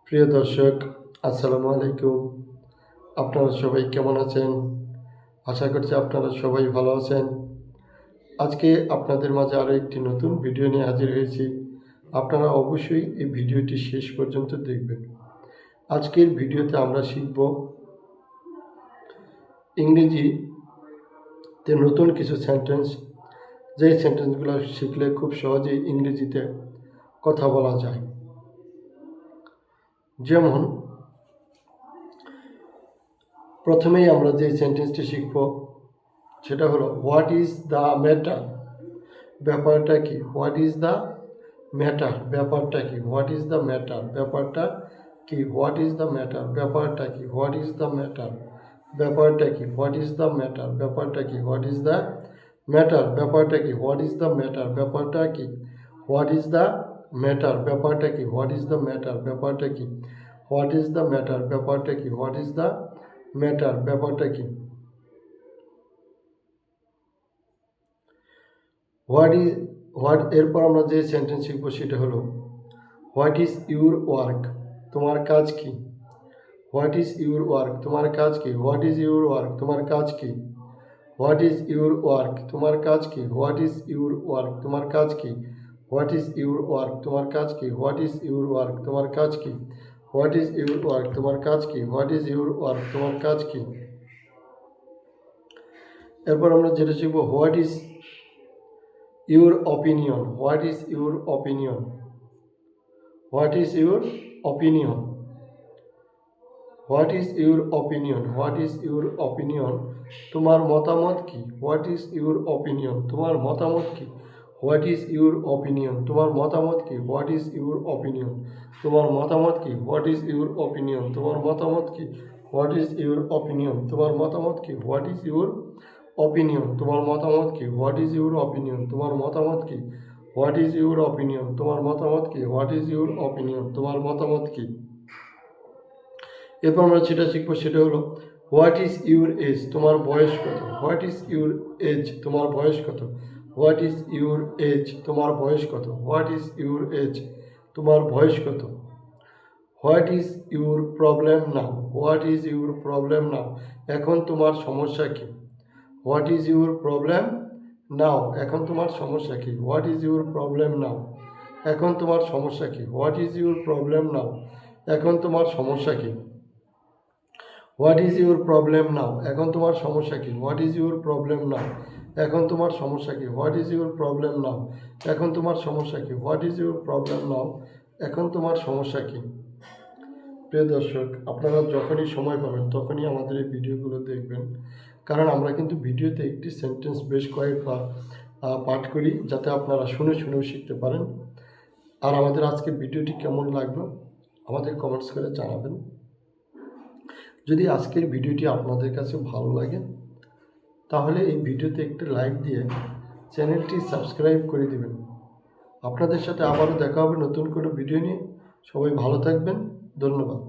প্রিয় দর্শক, আসসালামু আলাইকুম। আপনারা সবাই কেমন আছেন? আশা করছি আপনারা সবাই ভালো আছেন। আজকে আপনাদের মাঝে আরও একটি নতুন ভিডিও নিয়ে হাজির হয়েছি। আপনারা অবশ্যই এই ভিডিওটি শেষ পর্যন্ত দেখবেন। আজকের ভিডিওতে আমরা শিখব ইংরেজিতে নতুন কিছু সেন্টেন্স, যেই সেন্টেন্সগুলো শিখলে খুব সহজেই ইংরেজিতে কথা বলা যায়। যেমন প্রথমেই আমরা যে সেন্টেন্সটি শিখব সেটা হলো হোয়াট ইজ দ্য ম্যাটার। ব্যাপারটা কি? হোয়াট ইজ দ্য ম্যাটার, ব্যাপারটা কি? হোয়াট ইজ দ্য ম্যাটার, ব্যাপারটা কি? হোয়াট ইজ দ্য ম্যাটার, ব্যাপারটা কি? হোয়াট ইজ দ্য ম্যাটার, ব্যাপারটা কি? হোয়াট ইজ দ্য ম্যাটার, ব্যাপারটা কি? হোয়াট ইজ দ্য ম্যাটার, ব্যাপারটা কি? হোয়াট ইজ দ্য ম্যাটার, ব্যাপারটা কি? হোয়াট ইজ দ্য ম্যাটার, ব্যাপারটা কি? হোয়াট ইজ দ্য ম্যাটার, ব্যাপারটা কি? হোয়াট ইজ দ্য ম্যাটার, ব্যাপারটা কি? হোয়াট ইজ দ্য ম্যাটার, ব্যাপারটা কি? এরপর আমরা যে সেন্টেন্স শিখবো সেটা হলো হোয়াট ইজ ইউর ওয়ার্ক, তোমার কাজ কি? হোয়াট ইজ ইউর ওয়ার্ক, তোমার কাজ কি? হোয়াট ইজ ইউর ওয়ার্ক, তোমার কাজ কি? হোয়াট ইজ ইউর ওয়ার্ক, তোমার কাজ কি? হোয়াট ইজ ইউর ওয়ার্ক, তোমার কাজ কি? হোয়াট ইজ ইউর ওয়ার্ক, তোমার কাজ কি? হোয়াট ইজ ইউর ওয়ার্ক, তোমার কাজ কি? হোয়াট ইজ ইউর ওয়ার্ক, তোমার কাজ কি? হোয়াট ইজ ইউর ওয়ার্ক, তোমার কাজ কি? এরপর আমরা যেটা শিখবো what is your opinion, what is your opinion, what is your opinion, what is your opinion, what is your opinion, তোমার মতামত কি? হোয়াট ইজ ইউর অপিনিয়ন, তোমার মতামত কি? হোয়াট ইজ ইউর অপিনিয়ন, তোমার মতামত কি? হোয়াট ইজ ইউর অপিনিয়ন, তোমার মতামত কি? হোয়াট ইজ ইউর অপিনিয়ন, তোমার মতামত কি? হোয়াট ইজ ইউর অপিনিয়ন, তোমার মতামত কি? হোয়াট ইজ ইউর অপিনিয়ন, তোমার মতামত কি? হোয়াট ইজ ইউর অপিনিয়ন, তোমার মতামত কি? হোয়াট ইজ ইউর অপিনিয়ন, তোমার মতামত কি? হোয়াট ইজ ইউর অপিনিয়ন, তোমার মতামত কি? এরপর আমরা যেটা শিখবো সেটা হলো হোয়াট ইজ ইউর এজ, তোমার বয়স কত? হোয়াট ইজ ইউর এজ, তোমার বয়স কত? হোয়াট ইজ ইউর এজ, তোমার বয়স কত? হোয়াট ইজ ইউর এজ, তোমার বয়স কত? What is your problem now, what is your problem নাও, এখন তোমার সমস্যা কি? হোয়াট ইজ ইউর প্রবলেম নাও, এখন তোমার সমস্যা কি? হোয়াট ইজ ইউর প্রবলেম নাও, এখন তোমার সমস্যা কি? হোয়াট ইজ ইউর প্রবলেম নাও, এখন তোমার সমস্যা কি? হোয়াট ইজ ইউর প্রবলেম নাও, এখন তোমার সমস্যা কি? হোয়াট ইজ ইউর প্রবলেম নাও, এখন তোমার সমস্যা কি? হোয়াট ইজ ইউর প্রবলেম নাও, এখন তোমার সমস্যা কি? হোয়াট ইজ ইউর প্রবলেম নাও, এখন তোমার সমস্যা কি? প্রিয় দর্শক, আপনারা যখনই সময় পাবেন তখনই আমাদের এই ভিডিওগুলো দেখবেন, কারণ আমরা কিন্তু ভিডিওতে একটি সেন্টেন্স বেশ কয়েকবার পাঠ করি, যাতে আপনারা শুনে শুনেও শিখতে পারেন। আর আমাদের আজকের ভিডিওটি কেমন লাগলো আমাদের কমেন্টস করে জানাবেন। যদি আজকের ভিডিওটি আপনাদের কাছে ভালো লাগে তাহলে এই ভিডিওতে একটি লাইক দিয়ে চ্যানেলটি সাবস্ক্রাইব করে দিবেন। আপনাদের সাথে আবারও দেখা হবে নতুন কোনো ভিডিও নিয়ে। সবাই ভালো থাকবেন। ধন্যবাদ।